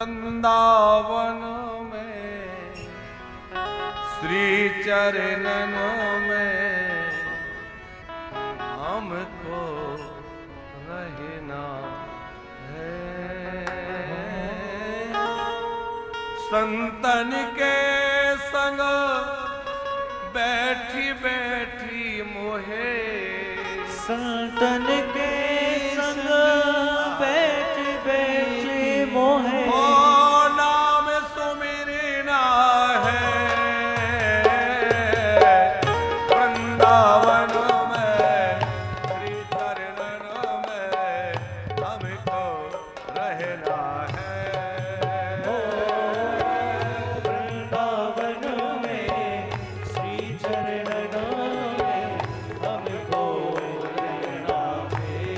वृंदावन में श्री चरणन में हमको रहना है। संतन के संग बैठी बैठी मोहे, संतन के संग बैठी बैठी मोहे, नाम सुमिरना है। वृंदावन में श्री चरणन में हमको रहना है। वृंदावन में श्री चरणन में हमको रहना है।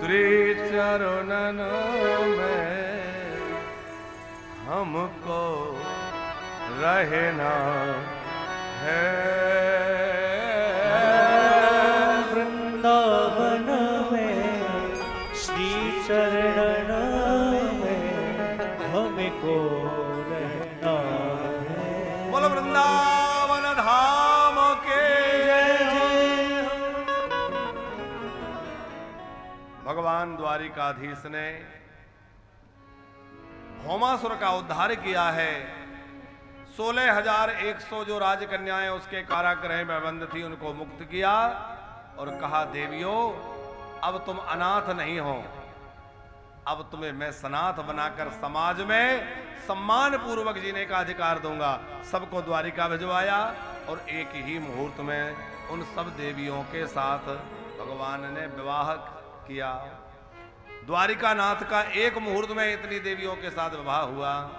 श्री चरणों में हमको रहना है। वृंदावन में श्री चरण में हमको रहना है। बोलो वृंदावन धाम के जय जय। भगवान द्वारिकाधीश ने भौमासुर का उद्धार किया है। 16,100 जो राजकन्याएं उसके कारागृह में बंद थी उनको मुक्त किया और कहा देवियों अब तुम अनाथ नहीं हो, अब तुम्हें मैं सनाथ बनाकर समाज में सम्मान पूर्वक जीने का अधिकार दूंगा। सबको द्वारिका भिजवाया और एक ही मुहूर्त में उन सब देवियों के साथ भगवान ने विवाह किया। द्वारिका नाथ का एक मुहूर्त में इतनी देवियों के साथ विवाह हुआ।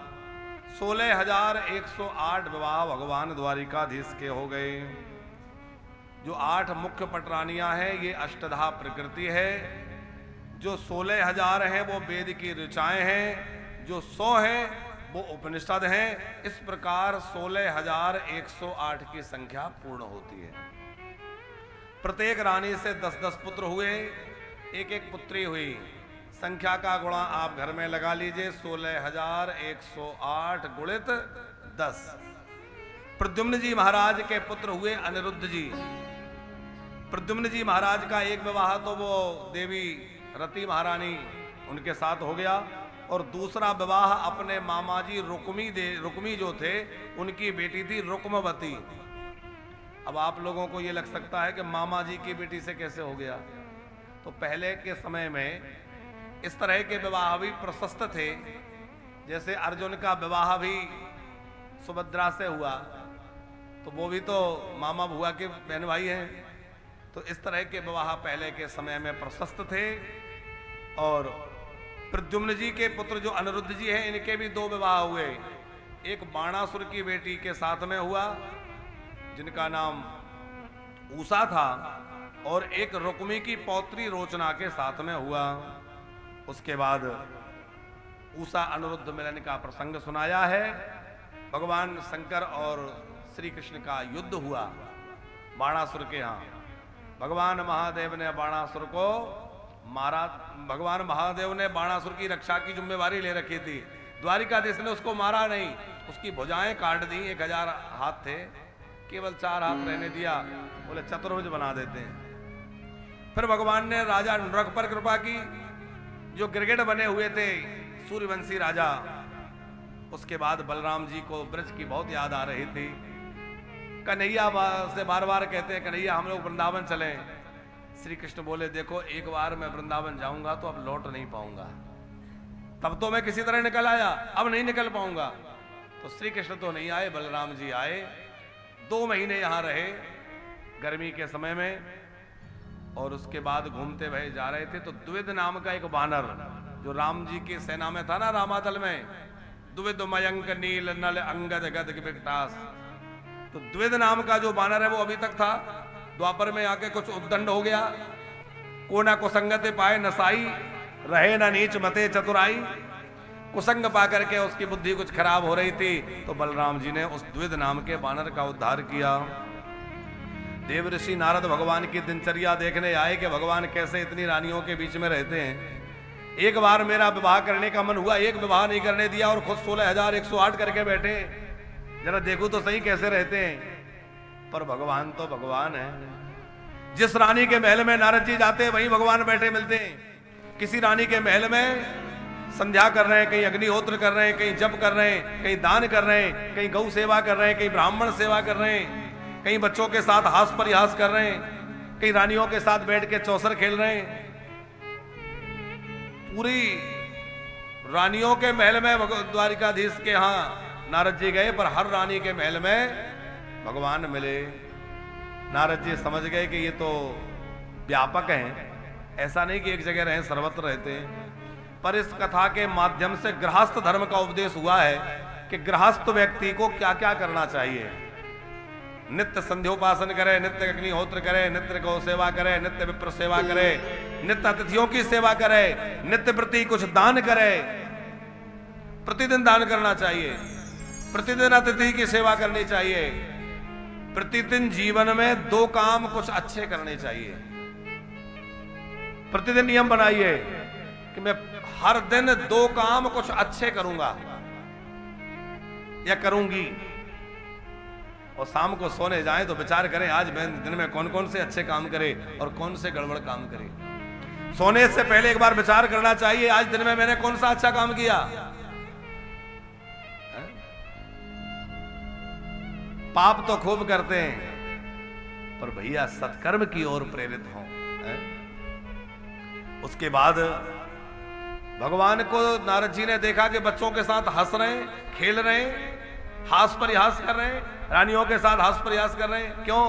16,108 विवाह भगवान द्वारिकाधीश के हो गए। जो 8 मुख्य पटरानियां हैं ये अष्टधा प्रकृति है। जो 16,000 हैं वो वेद की ऋचाएं हैं। जो 100 हैं वो उपनिषद हैं। इस प्रकार 16,108 की संख्या पूर्ण होती है। प्रत्येक रानी से 10-10 पुत्र हुए, एक एक पुत्री हुई। संख्या का गुणा आप घर में लगा लीजिए, 16,108 गुणित 10। प्रद्युम्न जी महाराज के पुत्र हुए अनिरुद्ध जी। प्रद्युम्न जी महाराज का एक विवाह तो वो देवी रति महारानी उनके साथ हो गया और दूसरा विवाह अपने मामा जी रुक्मी जो थे उनकी बेटी थी रुक्मवती। अब आप लोगों को ये लग सकता है कि मामा जी की बेटी से कैसे हो गया। तो पहले के समय में इस तरह के विवाह भी प्रशस्त थे। जैसे अर्जुन का विवाह भी सुभद्रा से हुआ तो वो भी तो मामा बुआ के बहन भाई हैं। तो इस तरह के विवाह पहले के समय में प्रशस्त थे। और प्रद्युम्न जी के पुत्र जो अनिरुद्ध जी हैं इनके भी 2 विवाह हुए। एक बाणासुर की बेटी के साथ में हुआ जिनका नाम ऊषा था और एक रुक्मी की पौत्री रोचना के साथ में हुआ। उसके बाद ऊषा अनिरुद्ध मिलन का प्रसंग सुनाया है। भगवान शंकर और श्री कृष्ण का युद्ध हुआ बाणासुर के यहाँ। भगवान महादेव ने बाणासुर को मारा। भगवान महादेव ने बाणासुर की रक्षा की जिम्मेवारी ले रखी थी। द्वारिकाधीश ने उसको मारा नहीं, उसकी भुजाएं काट दी। 1000 हाथ थे, केवल 4 हाथ रहने दिया। बोले चतुर्भुज बना देते हैं। फिर भगवान ने राजा नृग पर कृपा की, जो गिरगिट बने हुए थे सूर्यवंशी राजा। उसके बाद बलराम जी को ब्रज की बहुत याद आ रही थी। कन्हैया से बार बार कहते हैं कन्हैया हम लोग वृंदावन चलें। श्री कृष्ण बोले देखो एक बार मैं वृंदावन जाऊंगा तो अब लौट नहीं पाऊंगा। तब तो मैं किसी तरह निकल आया, अब नहीं निकल पाऊंगा। तो श्री कृष्ण तो नहीं आए, बलराम जी आए। 2 महीने यहां रहे गर्मी के समय में। और उसके बाद घूमते भय जा रहे थे तो द्विविद नाम का एक वानर जो राम जी की सेना में था ना, रामादल में, द्विविद मयंक नील नल अंगद गद विकटास। तो द्विविद नाम का जो वानर है वो अभी तक था। द्वापर में आके कुछ उद्दंड हो गया। को ना कुसंगते पाए नसाई, रहे ना नीच मते चतुराई। कुसंग पा करके उसकी बुद्धि कुछ खराब हो रही थी तो बलराम जी ने उस द्विविद नाम के वानर का उद्धार किया। देव ऋषि नारद भगवान की दिनचर्या देखने आए कि भगवान कैसे इतनी रानियों के बीच में रहते हैं। एक बार मेरा विवाह करने का मन हुआ, एक विवाह नहीं करने दिया और खुद 16,108 करके बैठे। जरा देखो तो सही कैसे रहते हैं। पर भगवान तो भगवान है। जिस रानी के महल में नारद जी जाते हैं वहीं भगवान बैठे मिलते हैं। किसी रानी के महल में संध्या कर रहे हैं, कहीं अग्निहोत्र कर रहे हैं, कहीं जप कर रहे हैं, कहीं दान कर रहे हैं, कहीं गौ सेवा कर रहे हैं, कहीं ब्राह्मण सेवा कर रहे हैं, कहीं बच्चों के साथ हास परिहास कर रहे हैं, कहीं रानियों के साथ बैठ के चौसर खेल रहे हैं। पूरी रानियों के महल में द्वारिकाधीश के यहाँ नारद जी गए, पर हर रानी के महल में भगवान मिले। नारद जी समझ गए कि ये तो व्यापक हैं, ऐसा नहीं कि एक जगह रहे सर्वत्र रहते हैं। पर इस कथा के माध्यम से गृहस्थ धर्म का उपदेश हुआ है कि गृहस्थ व्यक्ति को क्या क्या करना चाहिए। नित्य संध्योपासन करे, नित्य अग्निहोत्र करे, नित्य गौ सेवा करे, नित्य विप्र सेवा करे, नित्य अतिथियों की सेवा करे, नित्य प्रति कुछ दान करे। प्रतिदिन दान करना चाहिए, प्रतिदिन अतिथि की सेवा करनी चाहिए, प्रतिदिन जीवन में 2 काम कुछ अच्छे करने चाहिए। प्रतिदिन नियम बनाइए कि मैं हर दिन 2 काम कुछ अच्छे करूंगा या करूंगी, और शाम को सोने जाएं तो विचार करें आज मैं दिन में कौन कौन से अच्छे काम करे और कौन से गड़बड़ काम करे। सोने से पहले एक बार विचार करना चाहिए आज दिन में मैंने कौन सा अच्छा काम किया। पाप तो खूब करते हैं पर भैया सत्कर्म की ओर प्रेरित हों। उसके बाद भगवान को नारद जी ने देखा कि बच्चों के साथ हंस रहे हैं, खेल रहे हैं, हास परिहास कर रहे हैं, रानियों के साथ हास परिहास कर रहे हैं। क्यों?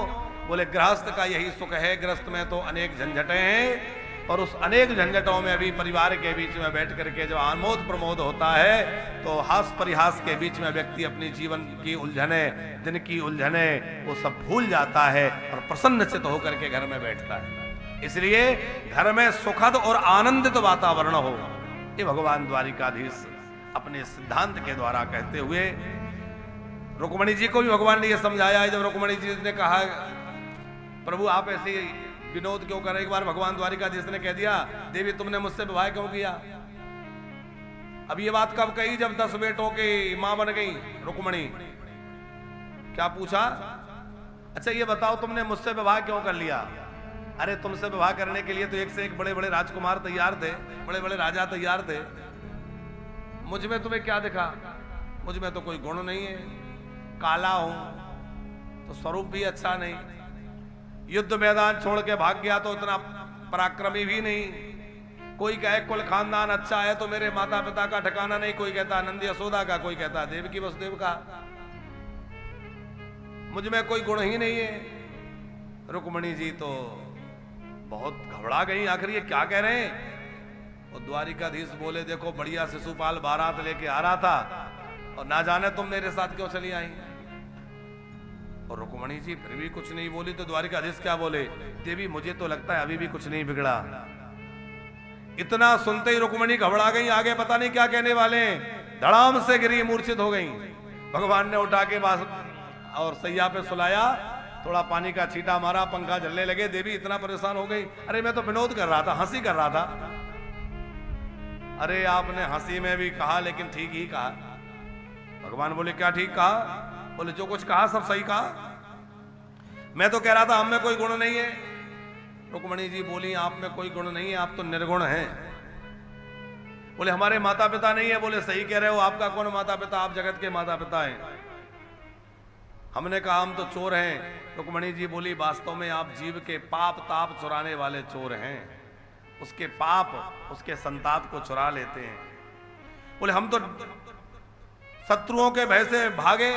बोले गृहस्थ का यही सुख है, गृहस्थ में तो अनेक झंझटें हैं और उस अनेक झंझटों में भी परिवार के बीच में बैठ करके जब आमोद प्रमोद होता है तो हास परिहास के बीच में व्यक्ति अपनी जीवन की उलझने, दिन की उलझने वो सब भूल जाता है और प्रसन्न चित्त होकर के घर में बैठता है। इसलिए घर में सुखद और आनंदित वातावरण हो, ये भगवान द्वारिकाधीश अपने सिद्धांत के द्वारा कहते हुए रुक्मणी जी को भी भगवान ने यह समझाया है। जब रुक्मणी जी ने कहा प्रभु आप ऐसे विनोद क्यों कर रहे, एक बार भगवान द्वारिकाधीश ने कह दिया देवी तुमने मुझसे विवाह क्यों किया। अब ये बात कब कही? जब 10 बेटों की मां बन गई रुक्मणी। क्या पूछा? अच्छा ये बताओ तुमने मुझसे विवाह क्यों कर लिया? अरे तुमसे विवाह करने के लिए तो एक से एक बड़े बड़े राजकुमार तैयार थे, बड़े बड़े राजा तैयार थे, मुझ में तुम्हें क्या दिखा? मुझ में तो कोई गुण नहीं है, काला हूं तो स्वरूप भी अच्छा नहीं, युद्ध मैदान छोड़ के भाग गया तो इतना पराक्रमी भी नहीं, कोई कहे कुल खानदान अच्छा है तो मेरे माता पिता का ठिकाना नहीं, कोई कहता नंद यशोदा का, कोई कहता देवकी वसुदेव का, मुझ में कोई गुण ही नहीं है। रुक्मणी जी तो बहुत घबरा गई, आखिर ये क्या कह रहे हैं। और द्वारिकाधीश बोले देखो बढ़िया शिशुपाल बारात लेके आ रहा था और ना जाने तुम मेरे साथ क्यों चली आई। और रुक्मणी जी फिर भी कुछ नहीं बोली। तो द्वारिकाधीश क्या बोले, देवी मुझे तो लगता है अभी भी कुछ नहीं बिगड़ा। इतना सुनते ही रुक्मणी घबरा गई, आगे पता नहीं क्या कहने वाले, धड़ाम से गिरी, मूर्छित हो गई। भगवान ने उठा के पास और सैया पे सुलाया, थोड़ा पानी का छींटा मारा, पंखा झलने लगे। देवी इतना परेशान हो गई, अरे मैं तो विनोद कर रहा था, हंसी कर रहा था। अरे आपने हंसी में भी कहा लेकिन ठीक ही कहा। भगवान बोले क्या ठीक कहा? बोले जो कुछ कहा सब सही कहा, मैं तो कह रहा था हम में कोई गुण नहीं है। रुक्मणी जी बोली आप में कोई गुण नहीं है, आप तो निर्गुण हैं। बोले हमारे माता पिता नहीं है। बोले सही कह रहे हो, आपका कौन माता पिता, आप जगत के माता पिता हैं। हमने कहा हम तो चोर हैं। रुक्मणी जी बोली वास्तव में आप जीव के पाप ताप चुराने वाले चोर हैं, उसके पाप उसके संताप को चुरा लेते हैं। बोले हम तो शत्रुओं के भय से भागे।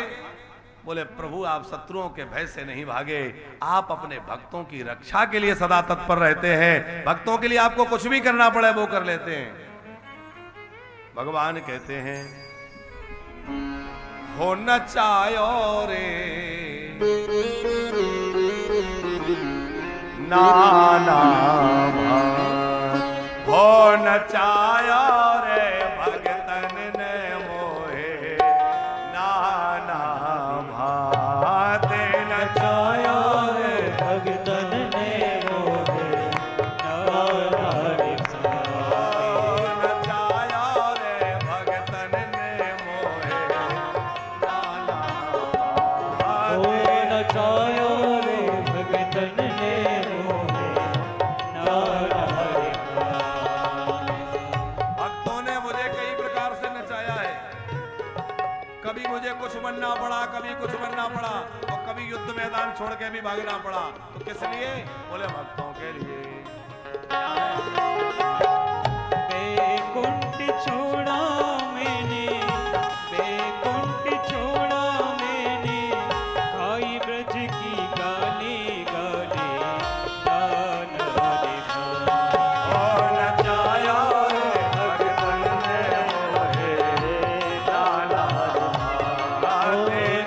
बोले प्रभु आप शत्रुओं के भय से नहीं भागे, आप अपने भक्तों की रक्षा के लिए सदा तत्पर रहते हैं, भक्तों के लिए आपको कुछ भी करना पड़े वो कर लेते हैं। भगवान कहते हैं हो न चायो रे नाना हो न चायो रे भगतन ने मोहे नाना भाते न चायो रे भगतन ने मोहे नाना न चायो रे भगतन ने मोहे नाना ओ न चायो रे भगतन ने मोहे नाना। भक्तों ने मुझे कई प्रकार से नचाया है, कभी मुझे कुछ बनना पड़ा, कभी कुछ बनना पड़ा और कभी युद्ध मैदान छोड़ के भी भागना पड़ा। तो किस लिए? बोले भक्तों के लिए। बैकुंठ छोड़ा मैंने, बैकुंठ छोड़ा मैंने, खाई ब्रज की गाली गाली नाना देखा। ओ न चायो रे भगतन ने मोहे नाना ओ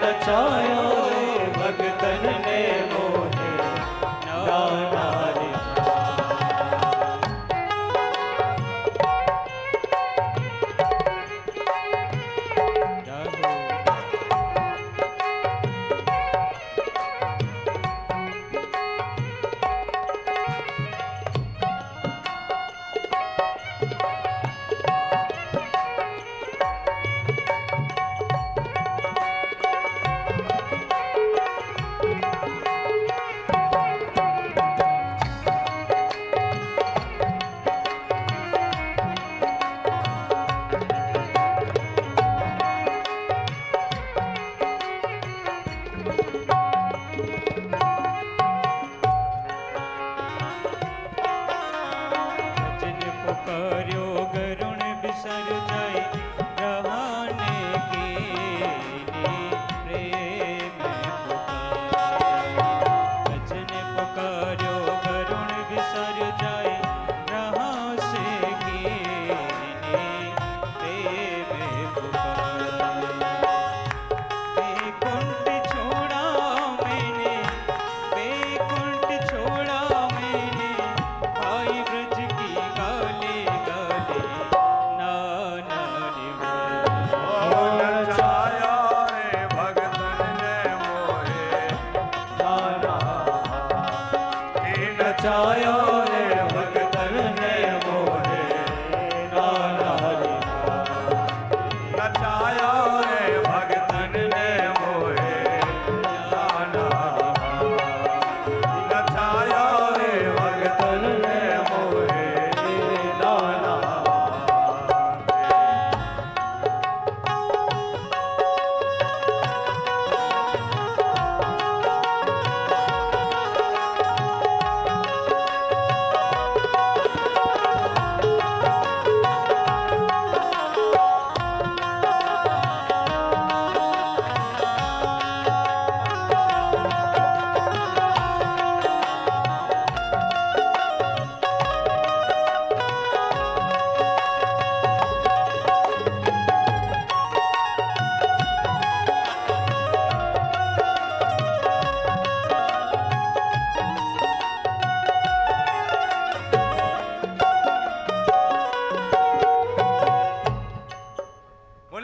न चायो रे भगतन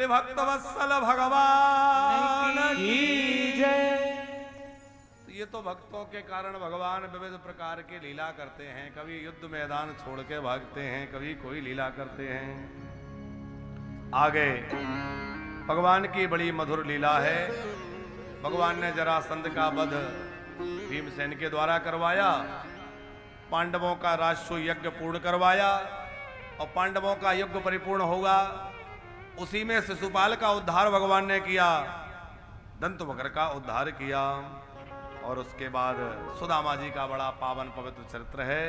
बोले भक्त वत्सल भगवान की जय। ये तो भक्तों के कारण भगवान विविध प्रकार के लीला करते हैं। कभी युद्ध मैदान छोड़ के भागते हैं, कभी कोई लीला करते हैं। आगे भगवान की बड़ी मधुर लीला है। भगवान ने जरासंध का वध भीमसेन के द्वारा करवाया, पांडवों का राजसूय यज्ञ पूर्ण करवाया, और पांडवों का यज्ञ परिपूर्ण होगा उसी में शिशुपाल का उद्धार भगवान ने किया, दंतवक्र का उद्धार किया। और उसके बाद सुदामा जी का बड़ा पावन पवित्र चरित्र है,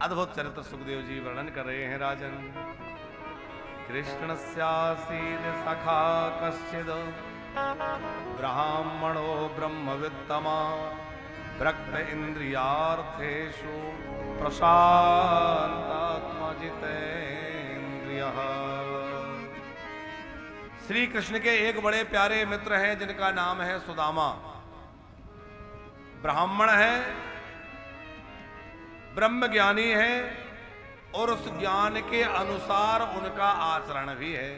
अद्भुत चरित्र सुखदेव जी वर्णन कर रहे हैं। राजन कृष्णस्यासीद सखा कश्चिद ब्राह्मणो ब्रह्मवित्तमा विरक्त इंद्रियार्थेषु प्रशांतात्मा जितेन्द्रियः। श्री कृष्ण के एक बड़े प्यारे मित्र हैं जिनका नाम है सुदामा। ब्राह्मण है, ब्रह्म ज्ञानी है, और उस ज्ञान के अनुसार उनका आचरण भी है।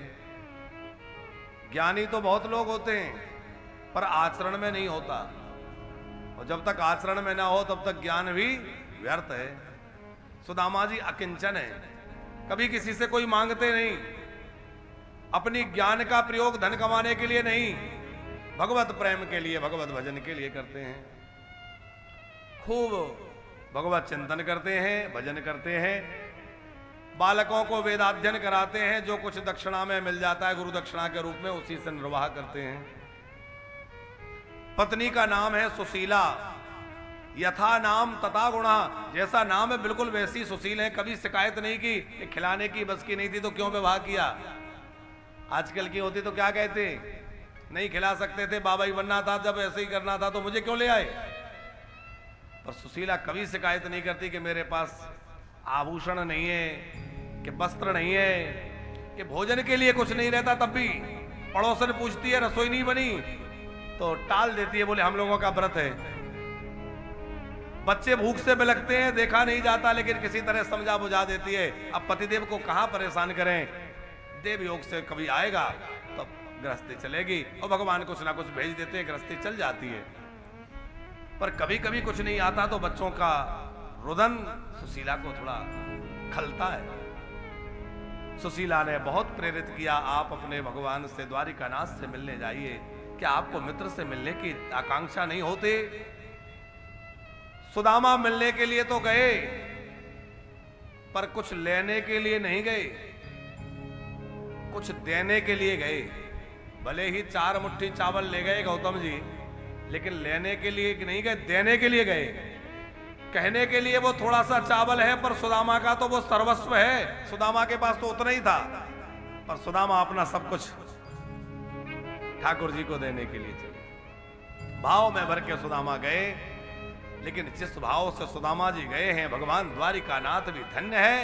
ज्ञानी तो बहुत लोग होते हैं पर आचरण में नहीं होता, और जब तक आचरण में ना हो तब तक ज्ञान भी व्यर्थ है। सुदामा जी अकिंचन है, कभी किसी से कोई मांगते नहीं, अपनी ज्ञान का प्रयोग धन कमाने के लिए नहीं, भगवत प्रेम के लिए, भगवत भजन के लिए करते हैं। खूब भगवत चिंतन करते हैं, भजन करते हैं, बालकों को वेदाध्ययन कराते हैं, जो कुछ दक्षिणा में मिल जाता है गुरु दक्षिणा के रूप में उसी से निर्वाह करते हैं। पत्नी का नाम है सुशीला, यथा नाम तथा गुणा, जैसा नाम है बिल्कुल वैसी सुशील है। कभी शिकायत नहीं की, खिलाने की बस की नहीं थी तो क्यों विवाह किया। आजकल की होती तो क्या कहते, नहीं खिला सकते थे, बाबा ही बनना था, जब ऐसे ही करना था तो मुझे क्यों ले आए। पर सुशीला कभी शिकायत नहीं करती कि मेरे पास आभूषण नहीं है, कि वस्त्र नहीं है, कि भोजन के लिए कुछ नहीं रहता। तब भी पड़ोसन पूछती है रसोई नहीं बनी तो टाल देती है, बोले हम लोगों का व्रत है। बच्चे भूख से बिलखते हैं, देखा नहीं जाता, लेकिन किसी तरह समझा बुझा देती है। अब पतिदेव को कहां परेशान करें, देव योग से कभी आएगा तो गृहस्थी चलेगी, और भगवान कुछ ना कुछ भेज देते हैं, गृहस्थी चल जाती है। पर कभी कभी कुछ नहीं आता तो बच्चों का रुदन सुशीला को थोड़ा खलता है। सुशीला ने बहुत प्रेरित किया, आप अपने भगवान से द्वारिकानाथ से मिलने जाइए। क्या आपको मित्र से मिलने की आकांक्षा नहीं होती। सुदामा मिलने के लिए तो गए, पर कुछ लेने के लिए नहीं गए, कुछ देने के लिए गए। भले ही 4 मुट्ठी चावल ले गए गौतम जी, लेकिन लेने के लिए नहीं गए, देने के लिए गए। कहने के लिए वो थोड़ा सा चावल है, पर सुदामा का तो वो सर्वस्व है। सुदामा के पास तो उतना ही था, पर सुदामा अपना सब कुछ ठाकुर जी को देने के लिए चले। भाव में भर के सुदामा गए, लेकिन जिस भाव से सुदामा जी गए हैं, भगवान द्वारिकानाथ भी धन्य है।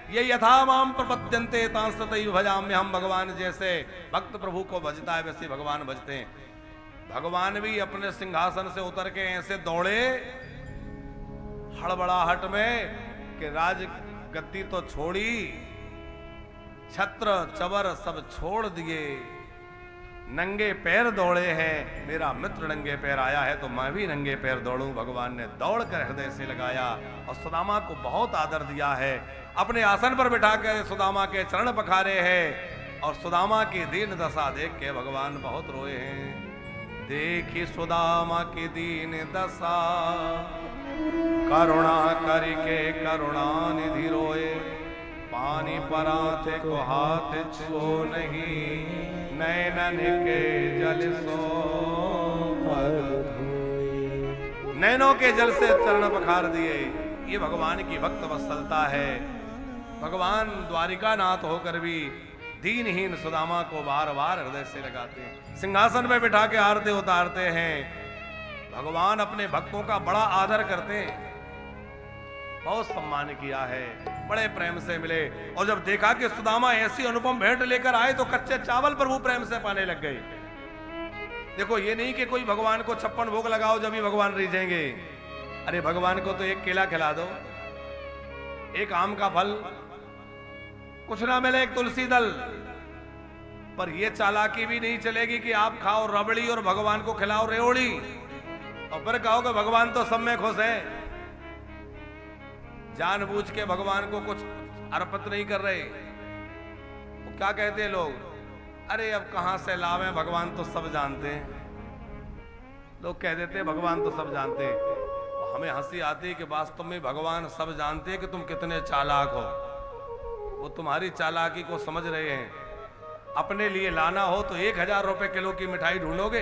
ये यथा माम प्रपद्यन्ते तांस्ततैव भजाम्य, हम भगवान जैसे भक्त प्रभु को भजता है वैसे भगवान भजते हैं। भगवान भी अपने सिंहासन से उतर के ऐसे दौड़े हड़बड़ाहट में कि राज गद्दी तो छोड़ी, छत्र चवर सब छोड़ दिए, नंगे पैर दौड़े हैं। मेरा मित्र नंगे पैर आया है तो मैं भी नंगे पैर दौड़ूं। भगवान ने दौड़ कर हृदय से लगाया और सुदामा को बहुत आदर दिया है। अपने आसन पर बिठा कर सुदामा के चरण पखारे हैं, और सुदामा की दीन दशा देख के भगवान बहुत रोए हैं। देखी सुदामा की दीन दशा, करुणा करके करुणा निधि रोए। पानी पराते को हाथ छो नहीं, नैनन के जल सो पग धोए। नैनों के जल से चरण पखार दिए। ये भगवान की भक्त वत्सलता है। भगवान द्वारिकानाथ होकर भी दीनहीन सुदामा को बार बार हृदय से लगाते हैं। सिंहासन में बिठा के आरते उतारते हैं। भगवान अपने भक्तों का बड़ा आदर करते हैं, बहुत सम्मान किया है, बड़े प्रेम से मिले। और जब देखा कि सुदामा ऐसी अनुपम भेंट लेकर आए तो कच्चे चावल प्रभु प्रेम से पाने लग गए। देखो, ये नहीं कि कोई भगवान को 56 भोग लगाओ जब भी भगवान रीझेंगे। अरे भगवान को तो एक केला खिला दो, एक आम का फल, कुछ ना मिले एक तुलसी दल, पर ये चालाकी भी नहीं चलेगी कि आप खाओ रबड़ी और भगवान को खिलाओ रेवड़ी और फिर कहो कि भगवान तो सब में खुश है। जानबूझ के भगवान को कुछ अर्पित नहीं कर रहे। वो क्या कहते हैं लोग, अरे अब कहां से लावें, भगवान तो सब जानते हैं। लोग कह देते हैं भगवान तो सब जानते हैं। हमें हंसी आती है कि वास्तव में भगवान सब जानते हैं कि तुम कितने चालाक हो। वो तुम्हारी चालाकी को समझ रहे हैं। अपने लिए लाना हो तो 1000 रुपए किलो की मिठाई ढूंढोगे,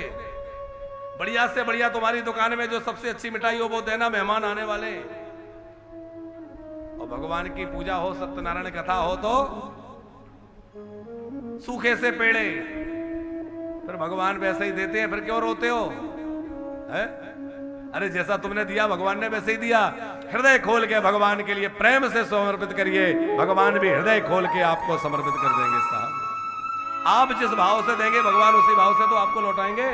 बढ़िया से बढ़िया तुम्हारी दुकान में जो सबसे अच्छी मिठाई हो वो देना, मेहमान आने वाले। और भगवान की पूजा हो, सत्यनारायण कथा हो तो सूखे से पेड़े, फिर भगवान वैसे ही देते हैं, फिर क्यों रोते हो है? अरे जैसा तुमने दिया भगवान ने वैसे ही दिया। हृदय खोल के भगवान के लिए प्रेम से समर्पित करिए, भगवान भी हृदय खोल के आपको समर्पित कर देंगे साहब। आप जिस भाव से देंगे भगवान उसी भाव से तो आपको लौटाएंगे।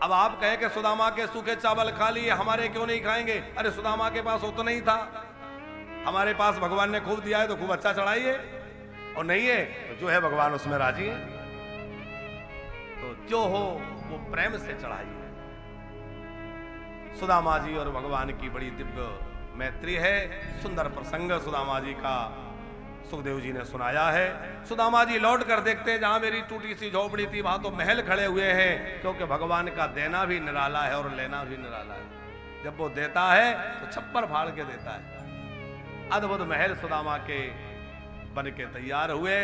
अब आप कहें कि सुदामा के सूखे चावल खा लिए, हमारे क्यों नहीं खाएंगे? अरे सुदामा के पास उतना ही था, हमारे पास भगवान ने खूब दिया है तो खूब अच्छा चढ़ाइए, और नहीं है तो जो है भगवान उसमें राजी है। तो जो हो वो प्रेम से चढ़ाइए। सुदामा जी और भगवान की बड़ी दिव्य मैत्री है। सुंदर प्रसंग सुदामा जी का सुखदेव जी ने सुनाया है। सुदामा जी लौट कर देखते हैं जहां मेरी टूटी सी झोपड़ी थी वहां तो महल खड़े हुए हैं, क्योंकि भगवान का देना भी निराला है और लेना भी निराला है। जब वो देता है तो छप्पर फाड़ के देता है। अद्भुत महल सुदामा के बन के तैयार हुए।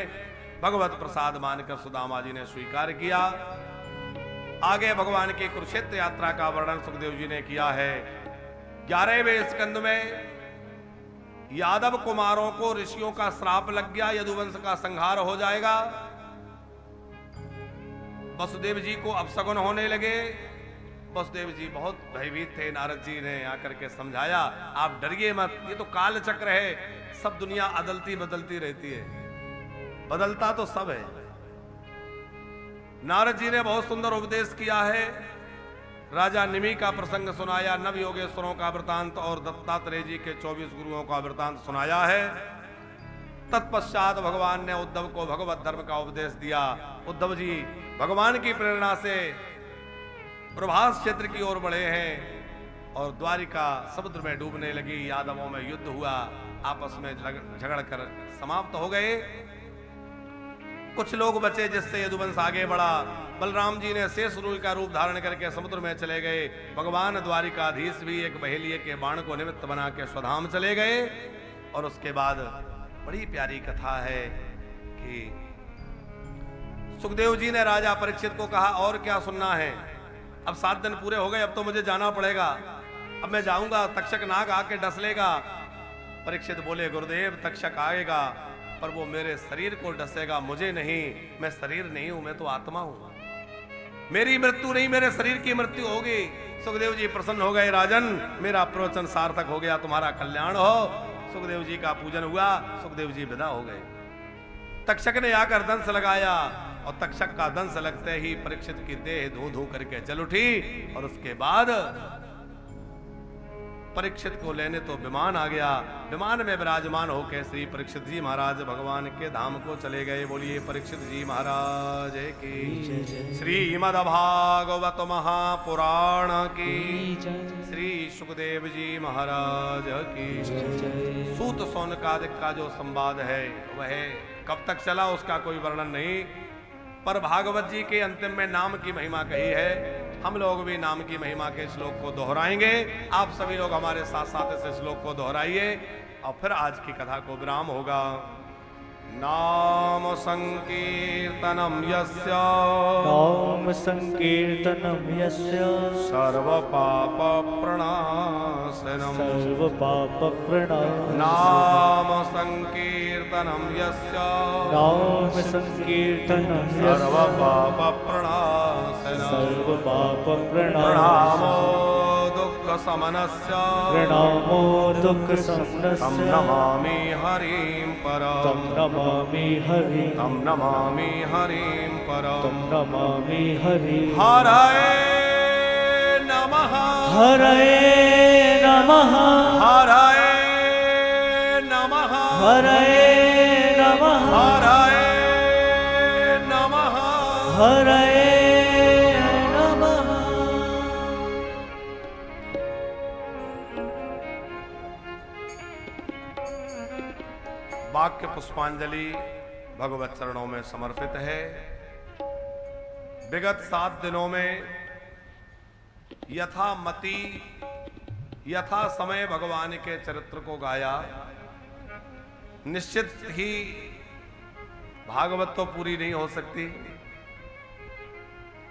भगवत प्रसाद मानकर सुदामा जी ने स्वीकार किया। आगे भगवान की कुरुक्षेत्र यात्रा का वर्णन सुखदेव जी ने किया है। 11वें स्कंद में यादव कुमारों को ऋषियों का श्राप लग गया, यदुवंश का संहार हो जाएगा। वसुदेव जी को अपशगुन होने लगे। वसुदेव जी बहुत भयभीत थे। नारद जी ने आकर के समझाया, आप डरिए मत, ये तो काल चक्र है, सब दुनिया अदलती बदलती रहती है, बदलता तो सब है। नारद जी ने बहुत सुंदर उपदेश किया है। राजा निमि का प्रसंग सुनाया, नव योगेश्वरों का वृतांत और दत्तात्रेय जी के 24 गुरुओं का वृतांत सुनाया है। तत्पश्चात भगवान ने उद्धव को भगवत धर्म का उपदेश दिया। उद्धव जी भगवान की प्रेरणा से प्रभास क्षेत्र की ओर बढ़े हैं और द्वारिका समुद्र में डूबने लगी। यादवों में युद्ध हुआ, आपस में झगड़ कर समाप्त हो गए। कुछ लोग बचे जिससे यदुवंश आगे बढ़ा। बलराम जी ने शेष रूई का रूप धारण करके समुद्र में चले गए। भगवान द्वारिकाधीश भी एक बहेलिये के बाण को निमित्त बना के स्वधाम चले गए। और उसके बाद बड़ी प्यारी कथा है कि सुखदेव जी ने राजा परीक्षित को कहा, और क्या सुनना है? अब 7 दिन पूरे हो गए, अब तो मुझे जाना पड़ेगा। अब मैं जाऊंगा, तक्षक नाग आके डस लेगा। परीक्षित बोले, गुरुदेव तक्षक आएगा पर वो मेरे शरीर को डसेगा, मुझे नहीं। मैं शरीर नहीं हूं, मैं तो आत्मा हूं। मेरी मृत्यु नहीं, मेरे शरीर की मृत्यु होगी। सुखदेव जी प्रसन्न हो गए, राजन मेरा प्रवचन सार्थक हो गया, तुम्हारा कल्याण हो। सुखदेव जी का पूजन हुआ, सुखदेव जी विदा हो गए। तक्षक ने आकर दंश लगाया और तक्षक का दंश लगते ही परीक्षित की देह धू धू करके जल उठी। और उसके बाद परीक्षित को लेने तो विमान आ गया। विमान में विराजमान होकर श्री परीक्षित जी महाराज भगवान के धाम को चले गए। बोलिए परीक्षित जी महाराज की। श्रीमद् भागवत महापुराण की। श्री सुखदेव जी महाराज की। सूत सौनकादिक का जो संवाद है वह कब तक चला उसका कोई वर्णन नहीं, पर भागवत जी के अंतिम में नाम की महिमा कही है। हम लोग भी नाम की महिमा के श्लोक को दोहराएंगे। आप सभी लोग हमारे साथ साथ इस श्लोक को दोहराइए और फिर आज की कथा को विराम होगा। नाम संकीर्तनम यस्य, नाम संकीर्तनम यस्य, सर्व पाप प्रणाशनम, सर्व पाप प्रणाशनम। नाम संकीर्तनम यस्य, नाम संकीर्तनम सर्व यस्य, पाप प्रणाशनम, सर्व पाप प्रणाशनम। प्रणामो दुःख समनस्य, प्रणामो दुःख समनस्य, तं नमामि हरिं परम्, तं नमामि हरि, तं नमामि हरिं परम्, तं नमामि हरि। हरये नमः, हरये नमः, हरये नमः, हरये नमः हरये नमः हरये नमः। वाक्य पुष्पांजलि भगवत चरणों में समर्पित है। विगत 7 दिनों में यथामति यथा समय भगवान के चरित्र को गाया। निश्चित ही भागवत तो पूरी नहीं हो सकती,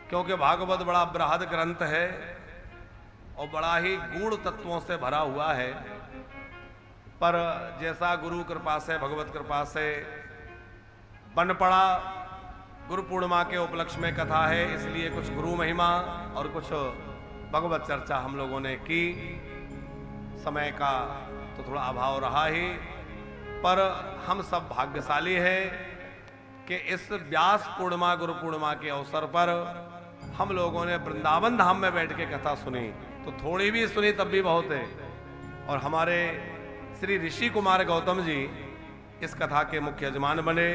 क्योंकि भागवत बड़ा बृहद ग्रंथ है और बड़ा ही गूढ़ तत्वों से भरा हुआ है। पर जैसा गुरु कृपा से, भगवत कृपा से बन पड़ा, गुरु पूर्णिमा के उपलक्ष्य में कथा है, इसलिए कुछ गुरु महिमा और कुछ भगवत चर्चा हम लोगों ने की। समय का तो थोड़ा अभाव रहा ही, पर हम सब भाग्यशाली हैं कि इस व्यास पूर्णिमा, गुरु पूर्णिमा के अवसर पर हम लोगों ने वृंदावन धाम में बैठ के कथा सुनी। तो थोड़ी भी सुनी तब भी बहुत है। और हमारे श्री ऋषि कुमार गौतम जी इस कथा के मुख्य यजमान बने।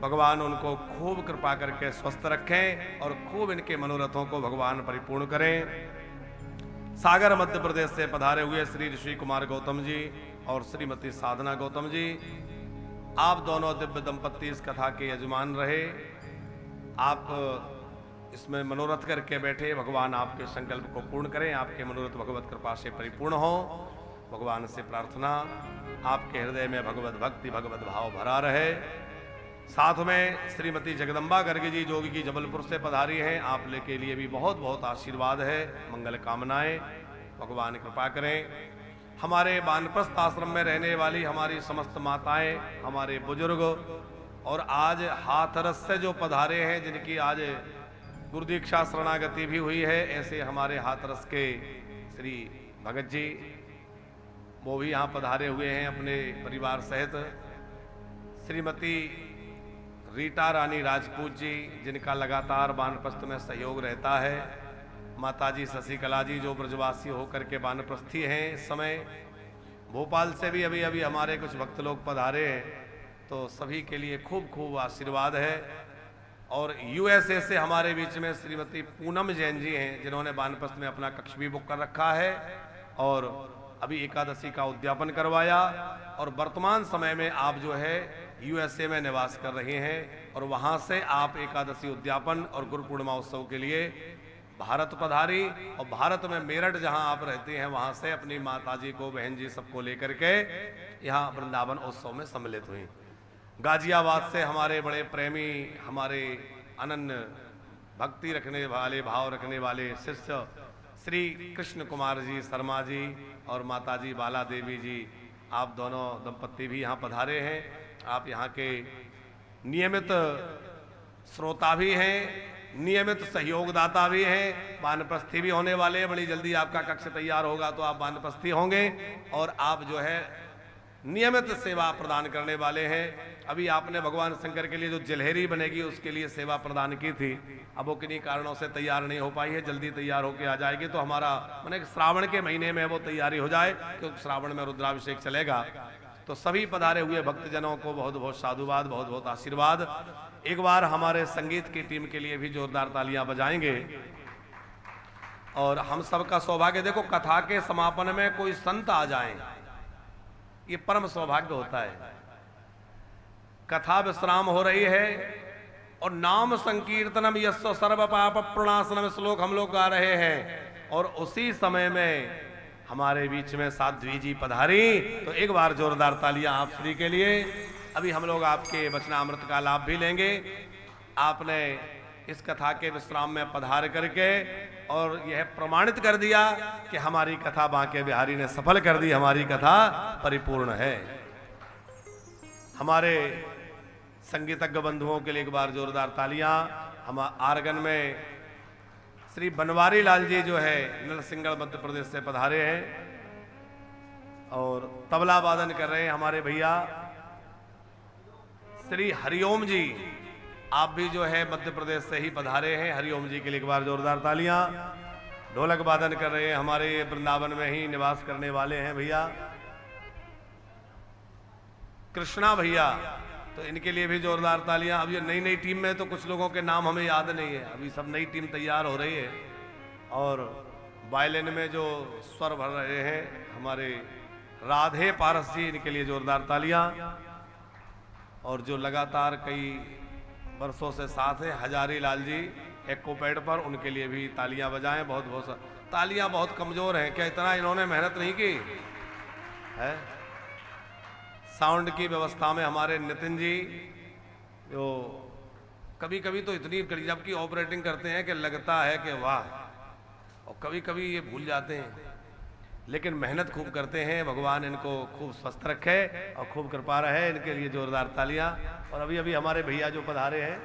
भगवान उनको खूब कृपा करके स्वस्थ रखें और खूब इनके मनोरथों को भगवान परिपूर्ण करें। सागर मध्य प्रदेश से पधारे हुए श्री ऋषि कुमार गौतम जी और श्रीमती साधना गौतम जी, आप दोनों दिव्य दंपत्ति इस कथा के यजमान रहे। आप इसमें मनोरथ करके बैठे। भगवान आपके संकल्प को पूर्ण करें, आपके मनोरथ भगवत कृपा से परिपूर्ण हो। भगवान से प्रार्थना, आपके हृदय में भगवत भक्ति, भगवत भाव भरा रहे। साथ में श्रीमती जगदम्बा गर्ग जी जोगी की जबलपुर से पधारी हैं। आप के लिए भी बहुत बहुत आशीर्वाद है, मंगल कामनाएं। भगवान कृपा करें। हमारे वानप्रस्थ आश्रम में रहने वाली हमारी समस्त माताएं, हमारे बुजुर्ग और आज हाथरस से जो पधारे हैं, जिनकी आज गुरु दीक्षा शरणागति भी हुई है, ऐसे हमारे हाथरस के श्री भगत जी, वो भी यहाँ पधारे हुए हैं अपने परिवार सहित। श्रीमती रीटा रानी राजपूत जी, जिनका लगातार वानप्रस्थ में सहयोग रहता है। माताजी शशिकला जी, जो ब्रजवासी होकर के वानप्रस्थी हैं इस समय। भोपाल से भी अभी हमारे कुछ भक्त लोग पधारे हैं, तो सभी के लिए खूब खूब आशीर्वाद है। और यूएसए से हमारे बीच में श्रीमती पूनम जैन जी हैं, जिन्होंने वानप्रस्थ में अपना कक्ष भी बुक कर रखा है और अभी एकादशी का उद्यापन करवाया। और वर्तमान समय में आप जो है यूएसए में निवास कर रहे हैं और वहां से आप एकादशी उद्यापन और गुरु पूर्णिमा उत्सव के लिए भारत पधारी। और भारत में मेरठ जहां आप रहते हैं, वहां से अपनी माताजी को, बहन जी सबको लेकर के यहाँ वृंदावन उत्सव में सम्मिलित हुई। गाजियाबाद से हमारे बड़े प्रेमी, हमारे अनन्य भक्ति रखने वाले, भाव रखने वाले शिष्य श्री कृष्ण कुमार जी शर्मा जी और माताजी बाला देवी जी, आप दोनों दंपत्ति भी यहाँ पधारे हैं। आप यहाँ के नियमित श्रोता भी हैं, नियमित सहयोगदाता भी हैं, वानप्रस्थी भी होने वाले हैं। बड़ी जल्दी आपका कक्ष तैयार होगा तो आप वानप्रस्थी होंगे और आप जो है नियमित सेवा प्रदान करने वाले हैं। अभी आपने भगवान शंकर के लिए जो जलहरी बनेगी उसके लिए सेवा प्रदान की थी, अब वो किन्हीं कारणों से तैयार नहीं हो पाई है। जल्दी तैयार होके आ जाएगी तो हमारा माने श्रावण के महीने में वो तैयारी हो जाए, क्योंकि श्रावण में रुद्राभिषेक चलेगा। तो सभी पधारे हुए भक्तजनों को बहुत बहुत साधुवाद, बहुत बहुत आशीर्वाद। एक बार हमारे संगीत की टीम के लिए भी जोरदार तालियां बजाएंगे। और हम सबका सौभाग्य, देखो कथा के समापन में कोई संत आ जाए, ये परम सौभाग्य होता है। कथा विश्राम हो रही है और नाम संकीर्तनम यस्व सर्व पाप प्रणाशनम श्लोक हम लोग गा रहे हैं, और उसी समय में हमारे बीच में साध्वी जी पधारी। तो एक बार जोरदार तालियां आप श्री के लिए। अभी हम लोग आपके वचनामृत का लाभ भी लेंगे। आपने इस कथा के विश्राम में पधार करके और यह प्रमाणित कर दिया कि हमारी कथा बांके बिहारी ने सफल कर दी, हमारी कथा परिपूर्ण है। हमारे संगीतज्ञ बंधुओं के लिए एक बार जोरदार तालियां। हम आर्गन में श्री बनवारी लाल जी जो है नरसिंगढ़ मध्य प्रदेश से पधारे हैं और तबला वादन कर रहे हैं हमारे भैया श्री हरिओम जी, आप भी जो है मध्य प्रदेश से ही पधारे हैं। हरिओम जी के लिए एक बार जोरदार तालियां। ढोलक वादन कर रहे हैं हमारे वृंदावन में ही निवास करने वाले हैं भैया कृष्णा भैया, तो इनके लिए भी जोरदार तालियां। अब ये नई नई टीम में तो कुछ लोगों के नाम हमें याद नहीं है, अभी सब नई टीम तैयार हो रही है। और वायलिन में जो स्वर भर रहे हैं हमारे राधे पारस जी, इनके लिए जोरदार तालियां। और जो लगातार कई वर्षों से साथ हैं हजारी लाल जी एक्को पैड पर, उनके लिए भी तालियां बजाएं। बहुत बहुत तालियां बहुत कमजोर हैं, क्या इतना इन्होंने मेहनत नहीं की है? साउंड की व्यवस्था में हमारे नितिन जी, जो कभी कभी तो इतनी जबकि ऑपरेटिंग करते हैं कि लगता है कि वाह, और कभी कभी ये भूल जाते हैं, लेकिन मेहनत खूब करते हैं। भगवान इनको खूब स्वस्थ रखे और खूब कृपा रहे, इनके लिए जोरदार तालियां। और अभी अभी हमारे भैया जो पधारे हैं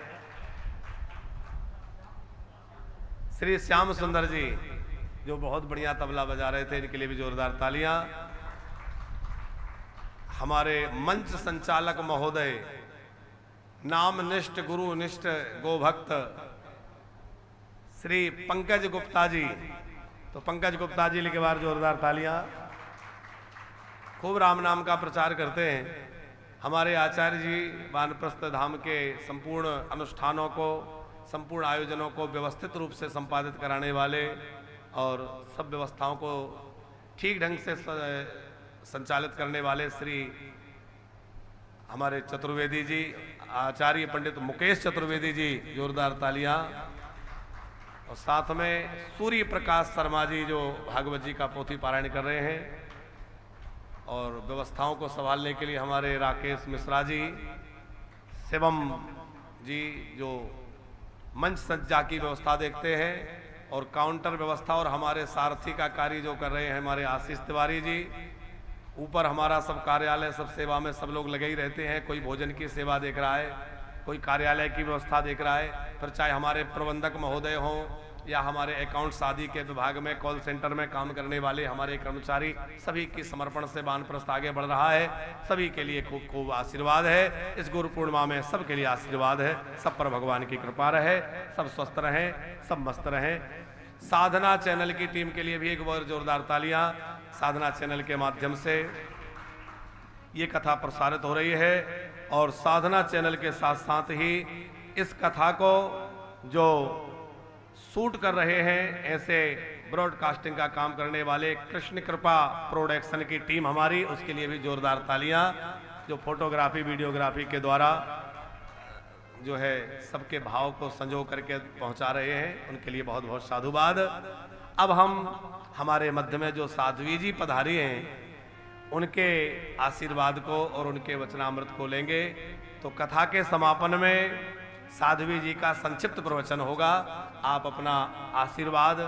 श्री श्याम सुंदर जी, जो बहुत बढ़िया तबला बजा रहे थे, इनके लिए भी जोरदार तालियां। हमारे मंच संचालक महोदय, नामनिष्ठ गुरुनिष्ठ गोभक्त श्री पंकज गुप्ता जी, तो पंकज गुप्ता जी के बार जोरदार तालियां। खूब राम नाम का प्रचार करते हैं। हमारे आचार्य जी वानप्रस्थ धाम के संपूर्ण अनुष्ठानों को, संपूर्ण आयोजनों को व्यवस्थित रूप से संपादित कराने वाले और सब व्यवस्थाओं को ठीक ढंग से संचालित करने वाले श्री हमारे चतुर्वेदी जी, आचार्य पंडित मुकेश चतुर्वेदी जी, जोरदार तालियां। और साथ में सूर्य प्रकाश शर्मा जी, जो भागवत जी का पोथी पारायण कर रहे हैं। और व्यवस्थाओं को संभालने के लिए हमारे राकेश मिश्रा जी, शिवम जी, जो मंच सज्जा की व्यवस्था देखते हैं और काउंटर व्यवस्था, और हमारे सारथी का कार्य जो कर रहे हैं हमारे आशीष तिवारी जी। ऊपर हमारा सब कार्यालय, सब सेवा में सब लोग लगे ही रहते हैं, कोई भोजन की सेवा देख रहा है, कोई कार्यालय की व्यवस्था देख रहा है, फिर चाहे हमारे प्रबंधक महोदय हों या हमारे अकाउंट्स आदि के विभाग में कॉल सेंटर में काम करने वाले हमारे कर्मचारी, सभी की समर्पण से वानप्रस्थ आगे बढ़ रहा है। सभी के लिए खूब खूब आशीर्वाद है। इस गुरु पूर्णिमा में सबके लिए आशीर्वाद है, सब पर भगवान की कृपा रहे, सब स्वस्थ रहें, सब मस्त रहें। साधना चैनल की टीम के लिए भी एक बार जोरदार तालियां। साधना चैनल के माध्यम से ये कथा प्रसारित हो रही है और साधना चैनल के साथ साथ ही इस कथा को जो शूट कर रहे हैं, ऐसे ब्रॉडकास्टिंग का काम करने वाले कृष्ण कृपा प्रोडक्शन की टीम हमारी, उसके लिए भी जोरदार तालियां। जो फोटोग्राफी वीडियोग्राफी के द्वारा जो है सबके भाव को संजो करके पहुंचा रहे हैं, उनके लिए बहुत बहुत साधुवाद। अब हम हमारे मध्य में जो साध्वी जी पधारी हैं उनके आशीर्वाद को और उनके वचनामृत को लेंगे। तो कथा के समापन में साध्वी जी का संक्षिप्त प्रवचन होगा। आप अपना आशीर्वाद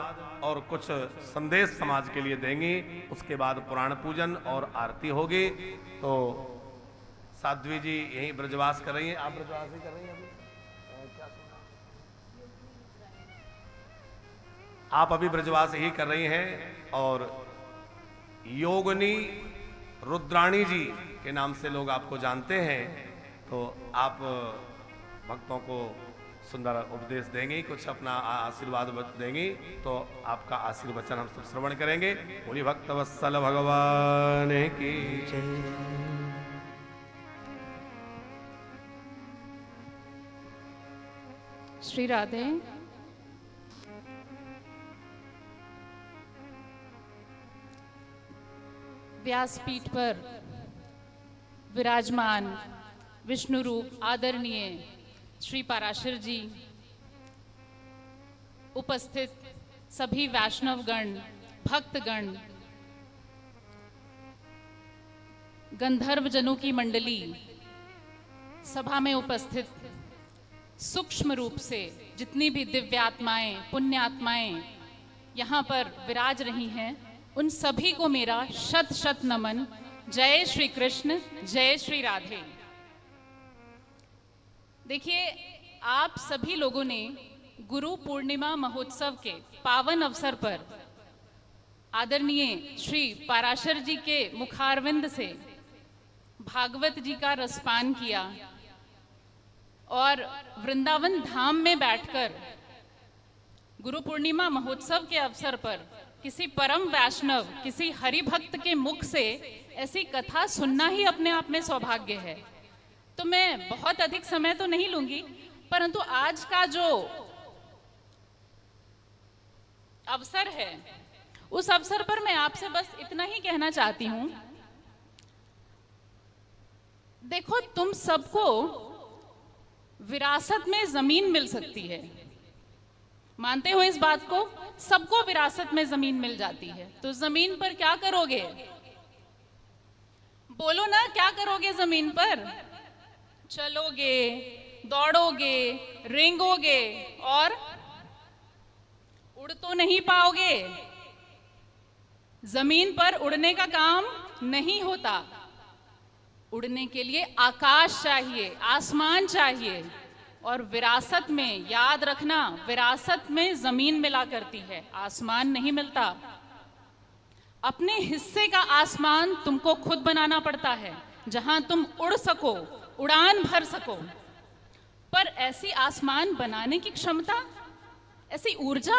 और कुछ संदेश समाज के लिए देंगी, उसके बाद पुराण पूजन और आरती होगी। तो साध्वी जी यहीं ब्रजवास कर रही हैं। आप ब्रजवास ही कर रही हैं अभी? क्या सुना? आप अभी ब्रजवास ही कर रही हैं और योगिनी रुद्राणी जी के नाम से लोग आपको जानते हैं। तो आप भक्तों को सुंदर उपदेश देंगी, कुछ अपना आशीर्वाद देंगी, तो आपका आशीर्वचन हम सब श्रवण करेंगे। बोली भक्तवत्सल भगवान की जय। श्री राधे। व्यासपीठ पर विराजमान विष्णु रूप आदरणीय श्री पराशर जी, उपस्थित सभी वैष्णवगण, भक्तगण, गंधर्वजनों की मंडली, सभा में उपस्थित सूक्ष्म रूप से जितनी भी दिव्यात्माएं, पुण्यात्माएं यहाँ पर विराज रही हैं, उन सभी को मेरा शत शत नमन। जय श्री कृष्ण, जय श्री राधे। देखिए, आप सभी लोगों ने गुरु पूर्णिमा महोत्सव के पावन अवसर पर आदरणीय श्री पराशर जी के मुखारविंद से भागवत जी का रसपान किया और वृंदावन धाम में बैठकर गुरु पूर्णिमा महोत्सव के अवसर पर किसी परम वैष्णव, किसी हरि भक्त के मुख से ऐसी कथा सुनना ही अपने आप में सौभाग्य है। तो मैं बहुत अधिक समय तो नहीं लूंगी, परंतु आज का जो अवसर है उस अवसर पर मैं आपसे बस इतना ही कहना चाहती हूं। देखो, तुम सबको विरासत में जमीन मिल सकती है, मानते हो इस बात को? सबको विरासत में जमीन मिल जाती है। तो जमीन पर क्या करोगे? बोलो ना, क्या करोगे जमीन पर? चलोगे, दौड़ोगे, रेंगोगे और उड़ तो नहीं पाओगे। जमीन पर उड़ने का काम नहीं होता। उड़ने के लिए आकाश चाहिए, आसमान चाहिए। और विरासत में, याद रखना, विरासत में जमीन मिला करती है, आसमान नहीं मिलता। अपने हिस्से का आसमान तुमको खुद बनाना पड़ता है, जहां तुम उड़ सको, उड़ान भर सको। पर ऐसी आसमान बनाने की क्षमता, ऐसी ऊर्जा,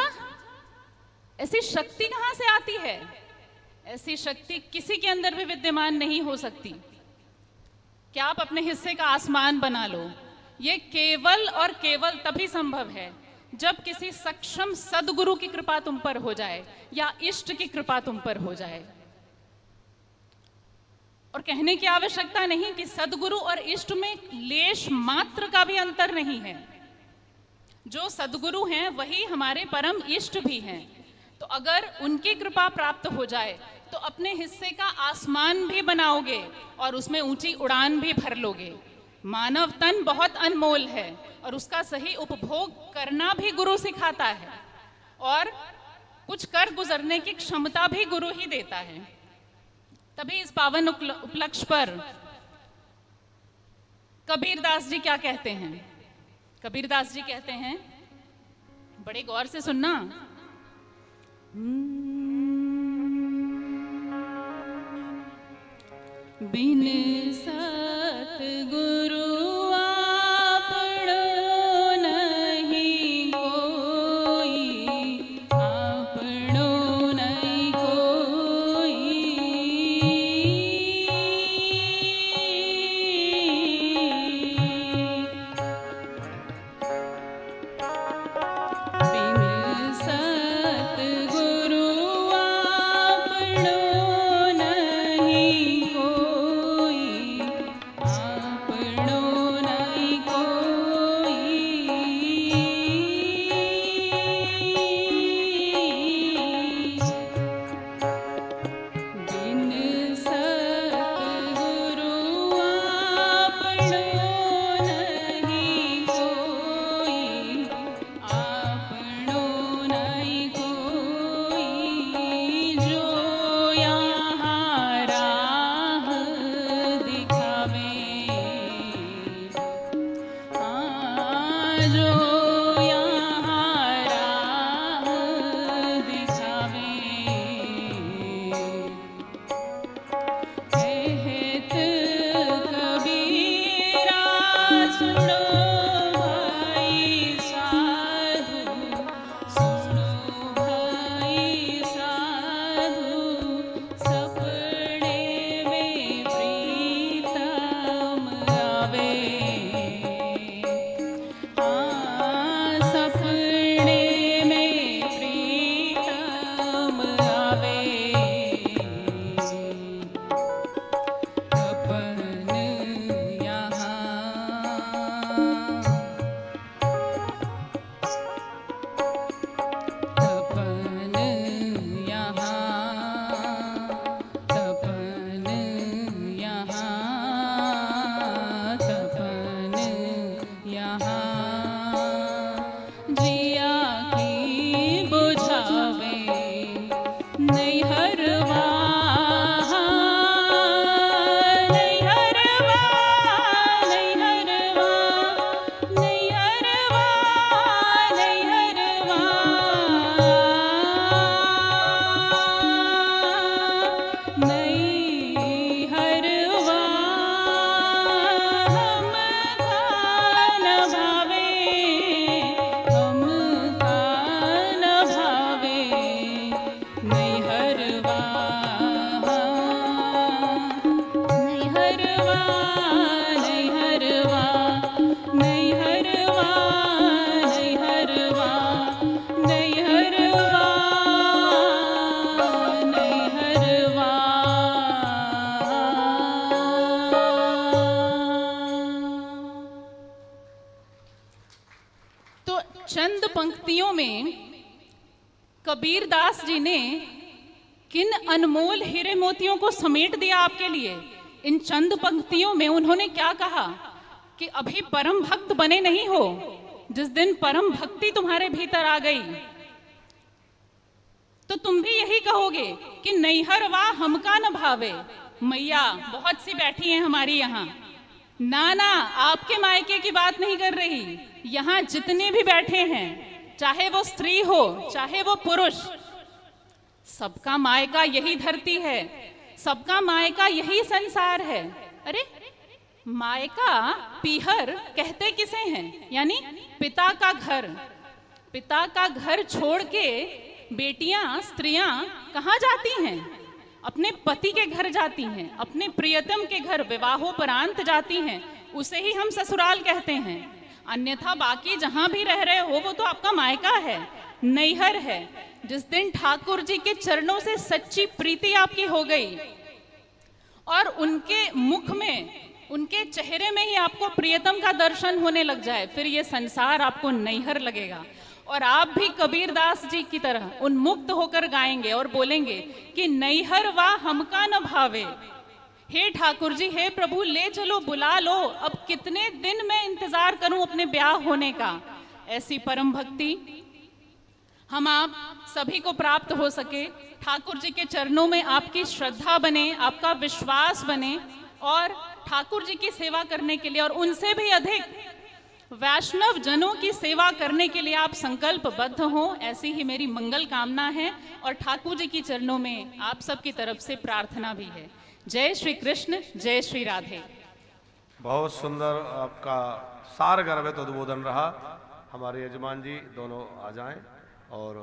ऐसी शक्ति कहां से आती है? ऐसी शक्ति किसी के अंदर भी विद्यमान नहीं हो सकती। क्या आप अपने हिस्से का आसमान बना लो? ये केवल और केवल तभी संभव है जब किसी सक्षम सद्गुरु की कृपा तुम पर हो जाए या इष्ट की कृपा तुम पर हो जाए। और कहने की आवश्यकता नहीं कि सद्गुरु और इष्ट में लेश मात्र का भी अंतर नहीं है। जो सद्गुरु हैं वही हमारे परम इष्ट भी हैं। तो अगर उनकी कृपा प्राप्त हो जाए तो अपने हिस्से का आसमान भी बनाओगे और उसमें ऊंची उड़ान भी भर लोगे। मानव तन बहुत अनमोल है और उसका सही उपभोग करना भी गुरु सिखाता है, और कुछ कर गुजरने की क्षमता भी गुरु ही देता है। तभी इस पावन उपलक्ष्य पर कबीरदास जी क्या कहते हैं? कबीरदास जी कहते हैं, बड़े गौर से सुनना, बिन सतगुरु आपनो नहीं कोई, आपनो नहीं कोई। बिन सतगुरु आपनो नहीं कोई, आपनो नहीं कोई। बिन सतगुरु आपनो नहीं कोई, आपनो नहीं कोई। जो यहाँ राह दिखावे, जो यहाँ राह दिखावे, कहत कबीरा सुनो भाई साधु, सुनो भाई साधु, सपने में प्रीतम आवे। हाँ, चंद पंक्तियों में कबीरदास जी ने किन अनमोल हीरे मोतियों को समेट दिया आपके लिए। इन चंद पंक्तियों में उन्होंने क्या कहा कि अभी परम भक्त बने नहीं हो, जिस दिन परम भक्ति तुम्हारे भीतर आ गई तो तुम भी यही कहोगे कि नैहर वा हमका न भावे। मैया बहुत सी बैठी हैं हमारी यहाँ, ना आपके मायके की बात नहीं कर रही, यहाँ जितने भी बैठे हैं, चाहे वो स्त्री हो चाहे वो पुरुष, सबका मायका यही धरती है, सबका मायका यही संसार है। अरे मायका पीहर कहते किसे हैं? यानी पिता का घर। पिता का घर छोड़ के बेटियां स्त्रियां कहाँ जाती हैं? अपने पति के घर जाती हैं, अपने प्रियतम के घर विवाहोपरांत जाती हैं, उसे ही हम ससुराल कहते हैं। अन्यथा बाकी जहां भी रह रहे हो वो तो आपका मायका है, नैहर है। जिस दिन ठाकुर जी के चरणों से सच्ची प्रीति आपकी हो गई और उनके मुख में, उनके चेहरे में ही आपको प्रियतम का दर्शन होने लग जाए, फिर ये संसार आपको नैहर लगेगा। और आप भी कबीरदास जी की तरह उन्मुक्त होकर गाएंगे और बोलेंगे कि नैहर वा हमका न भावे। हे ठाकुर जी, हे प्रभु, ले चलो, बुला लो, अब कितने दिन मैं इंतजार करूं अपने ब्याह होने का। ऐसी परम भक्ति हम आप सभी को प्राप्त हो सके। ठाकुर जी के चरणों में आपकी श्रद्धा बने, आपका विश्वास बने और ठाकुर जी की सेवा करने के लिए और उनसे भी अधिक वैष्णव जनों की सेवा करने के लिए आप संकल्पबद्ध हो, ऐसी ही मेरी मंगल कामना है और ठाकुर जी की चरणों में आप सबकी तरफ से प्रार्थना भी है। जय श्री कृष्ण, जय श्री राधे। बहुत सुंदर आपका सार गर्भित उद्बोधन रहा। हमारे यजमान जी दोनों आ जाएं और